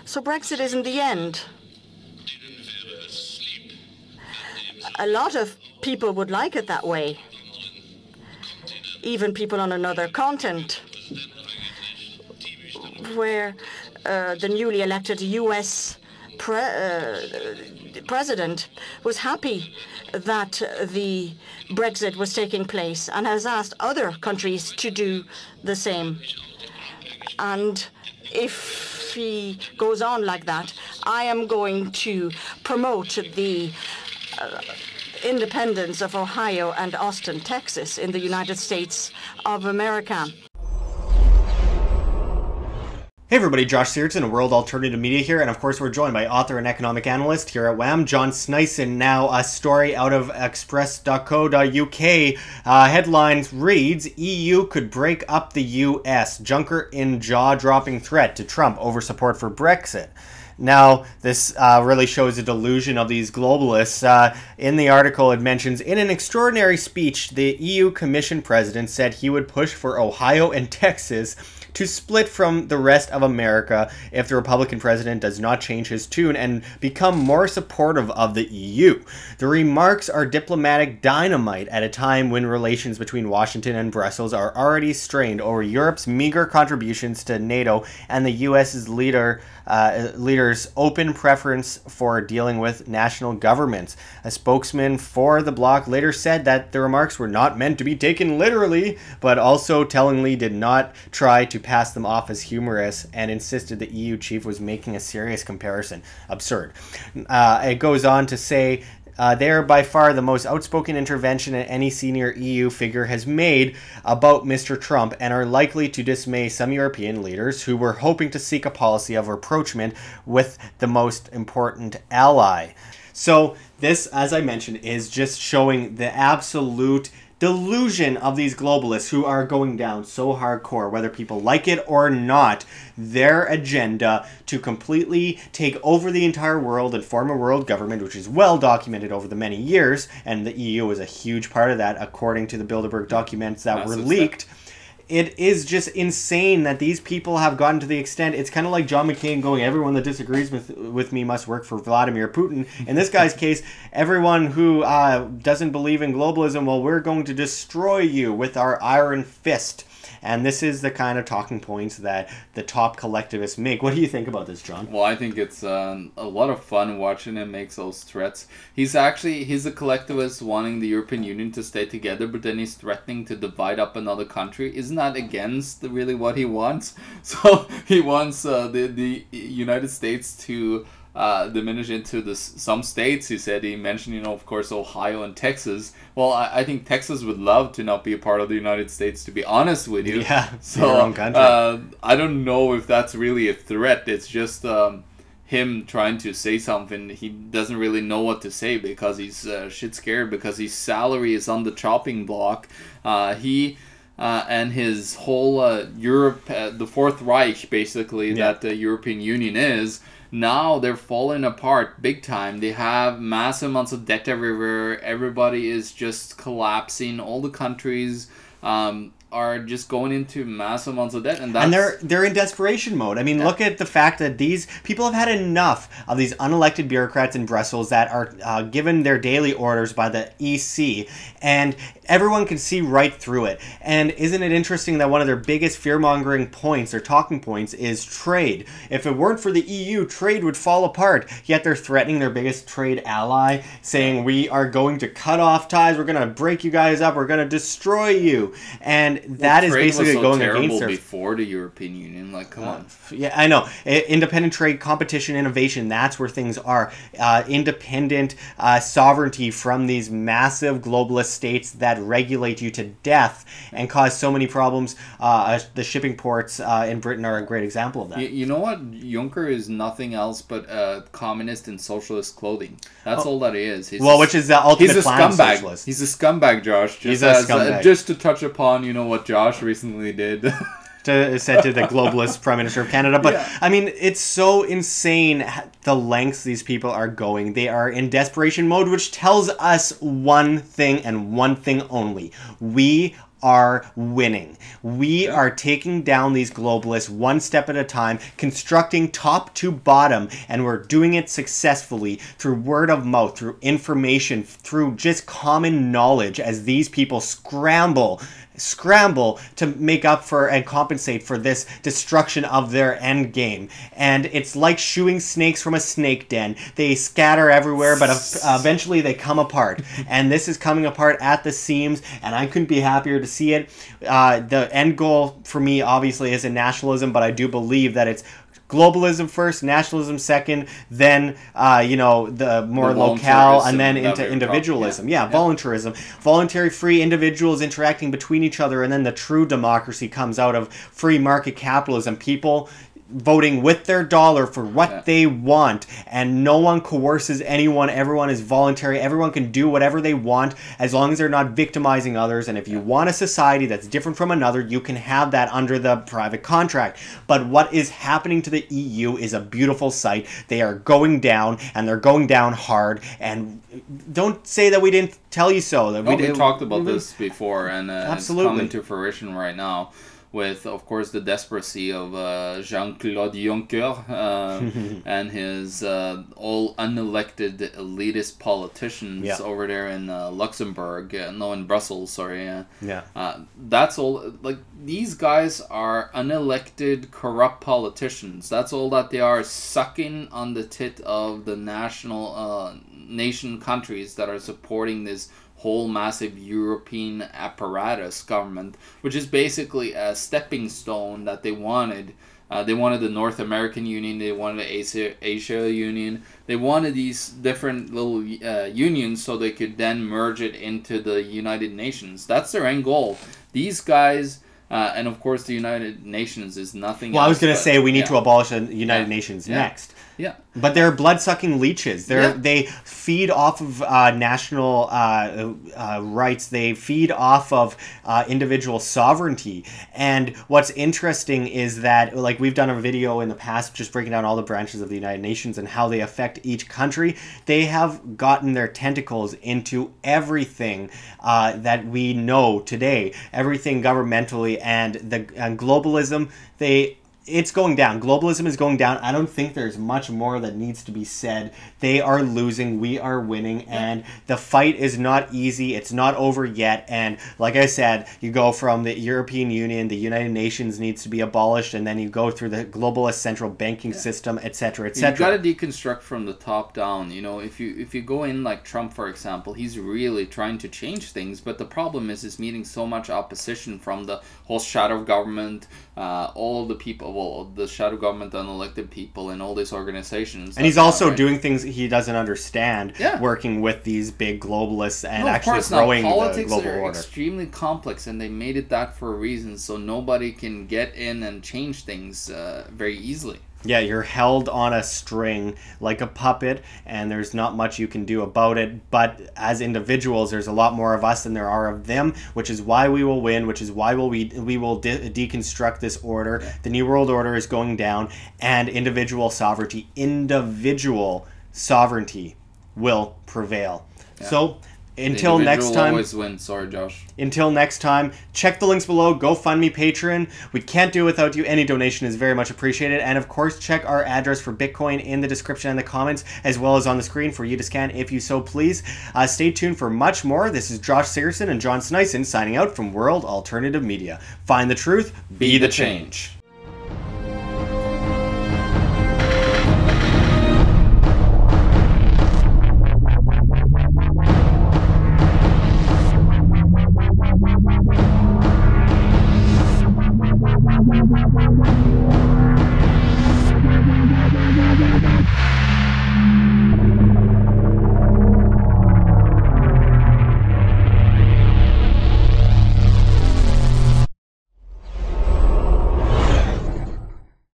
So Brexit isn't the end. A lot of people would like it that way. Even people on another continent, where the newly elected US president was happy that the Brexit was taking place and has asked other countries to do the same. And if he goes on like that, I am going to promote the independence of Ohio and Austin, Texas, in the United States of America. Hey everybody, Josh Sigurdson of World Alternative Media here, and of course we're joined by author and economic analyst here at WAM, John Sneisen. Now, a story out of express.co.uk. Headlines reads, EU could break up the US. Juncker in jaw-dropping threat to Trump over support for Brexit. Now, this really shows the delusion of these globalists. In the article, it mentions, in an extraordinary speech, the EU Commission president said he would push for Ohio and Texas to split from the rest of America if the Republican president does not change his tune and become more supportive of the EU. The remarks are diplomatic dynamite at a time when relations between Washington and Brussels are already strained over Europe's meager contributions to NATO and the US's leader's open preference for dealing with national governments. A spokesman for the bloc later said that the remarks were not meant to be taken literally, but also tellingly did not try to pass them off as humorous and insisted the EU chief was making a serious comparison. Absurd. It goes on to say, they are by far the most outspoken intervention that any senior EU figure has made about Mr. Trump and are likely to dismay some European leaders who were hoping to seek a policy of rapprochement with the most important ally. So this, as I mentioned, is just showing the absolute delusion of these globalists who are going down so hardcore, whether people like it or not. Their agenda to completely take over the entire world and form a world government, which is well documented over the many years, and the EU is a huge part of that according to the Bilderberg documents that were leaked. It is just insane that these people have gotten to the extent, it's kind of like John McCain going, everyone that disagrees with me must work for Vladimir Putin. In this guy's case, everyone who doesn't believe in globalism, well, we're going to destroy you with our iron fist. And this is the kind of talking points that the top collectivists make. What do you think about this, John? Well, I think it's a lot of fun watching him make those threats. He's a collectivist wanting the European Union to stay together, but then he's threatening to divide up another country. Isn't that against really what he wants? So he wants the United States to diminish into some states. He mentioned, of course, Ohio and Texas. Well, I think Texas would love to not be a part of the United States, to be honest with you. Yeah, so your own country. I don't know if that's really a threat. It's just him trying to say something. He doesn't really know what to say because he's shit scared because his salary is on the chopping block. He and his whole Europe, the Fourth Reich, basically, that the European Union is. Now they're falling apart big time. They have massive amounts of debt everywhere. Everybody is just collapsing. All the countries are just going into massive amounts of debt, and they're in desperation mode. I mean, look at the fact that these people have had enough of these unelected bureaucrats in Brussels that are given their daily orders by the EC, and everyone can see right through it. And isn't it interesting that one of their biggest fear-mongering points, their talking points, is trade? If it weren't for the EU, trade would fall apart. Yet they're threatening their biggest trade ally, saying we are going to cut off ties, we're going to break you guys up, we're going to destroy you. And that is basically going against their... before the European Union. Like, come on. Yeah, I know. Independent trade, competition, innovation, that's where things are. Independent sovereignty from these massive globalist states that regulate you to death and cause so many problems. The shipping ports in Britain are a great example of that. You know what? Juncker is nothing else but communist and socialist clothing. That's all that he is. Which is the ultimate plan socialist. He's a scumbag, Josh. He's a scumbag. Just to touch upon, what Josh recently did. said to the globalist Prime Minister of Canada. But, yeah. I mean, it's so insane the lengths these people are going. They are in desperation mode, which tells us one thing and one thing only. We are winning. We are taking down these globalists one step at a time, constructing top to bottom, and we're doing it successfully through word of mouth, through information, through just common knowledge as these people scramble to make up for and compensate for this destruction of their end game. And it's like shooing snakes from a snake den. They scatter everywhere, but eventually they come apart. And this is coming apart at the seams, and I couldn't be happier to see it. The end goal for me obviously isn't nationalism, but I do believe that it's globalism first, nationalism second, then the more locale, and then into individualism. Voluntarism. Voluntary free individuals interacting between each other, and then the true democracy comes out of free market capitalism. People voting with their dollar for what they want, and no one coerces anyone. Everyone is voluntary. Everyone can do whatever they want as long as they're not victimizing others. And if you want a society that's different from another, you can have that under the private contract. But what is happening to the EU is a beautiful sight. They are going down, and they're going down hard. And don't say that we didn't tell you so. That we talked about this before, and absolutely. It's coming to fruition right now, with, of course, the desperacy of Jean-Claude Juncker and his all unelected elitist politicians over there in Luxembourg, in Brussels, sorry. That's all. Like, these guys are unelected, corrupt politicians. That's all that they are, sucking on the tit of the nation countries that are supporting this whole massive European apparatus government, which is basically a stepping stone that they wanted. They wanted the North American Union, they wanted the Asia Union, they wanted these different little unions so they could then merge it into the United Nations. That's their end goal. These guys, and of course the United Nations is nothing else. I was going to say we need to abolish the United Nations next. But they're blood-sucking leeches. They feed off of national rights. They feed off of individual sovereignty. And what's interesting is that, like, we've done a video in the past just breaking down all the branches of the United Nations and how they affect each country. They have gotten their tentacles into everything that we know today, everything governmentally, and globalism. It's going down. Globalism is going down. I don't think there's much more that needs to be said. They are losing. We are winning. And the fight is not easy. It's not over yet. And like I said, you go from the European Union, the United Nations needs to be abolished, and then you go through the globalist central banking system, etc., etc. You've got to deconstruct from the top down. You know, if you go in like Trump, for example, he's really trying to change things, but the problem is meeting so much opposition from the whole shadow government, all the people, the shadow government, unelected people, and all these organizations. And he's also doing things he doesn't understand, working with these big globalists and actually growing the global order. Politics are extremely complex, and they made it that for a reason, so nobody can get in and change things very easily. Yeah, you're held on a string like a puppet, and there's not much you can do about it. But as individuals, there's a lot more of us than there are of them, which is why we will win, which is why we will deconstruct this order. The New World Order is going down, and individual sovereignty will prevail. So until next time, always win. Sorry, Josh. Until next time, check the links below. GoFundMe, Patreon. We can't do it without you. Any donation is very much appreciated. And of course, check our address for Bitcoin in the description and the comments, as well as on the screen for you to scan if you so please. Stay tuned for much more. This is Josh Sigurdson and John Sneisen signing out from World Alternative Media. Find the truth, be the change.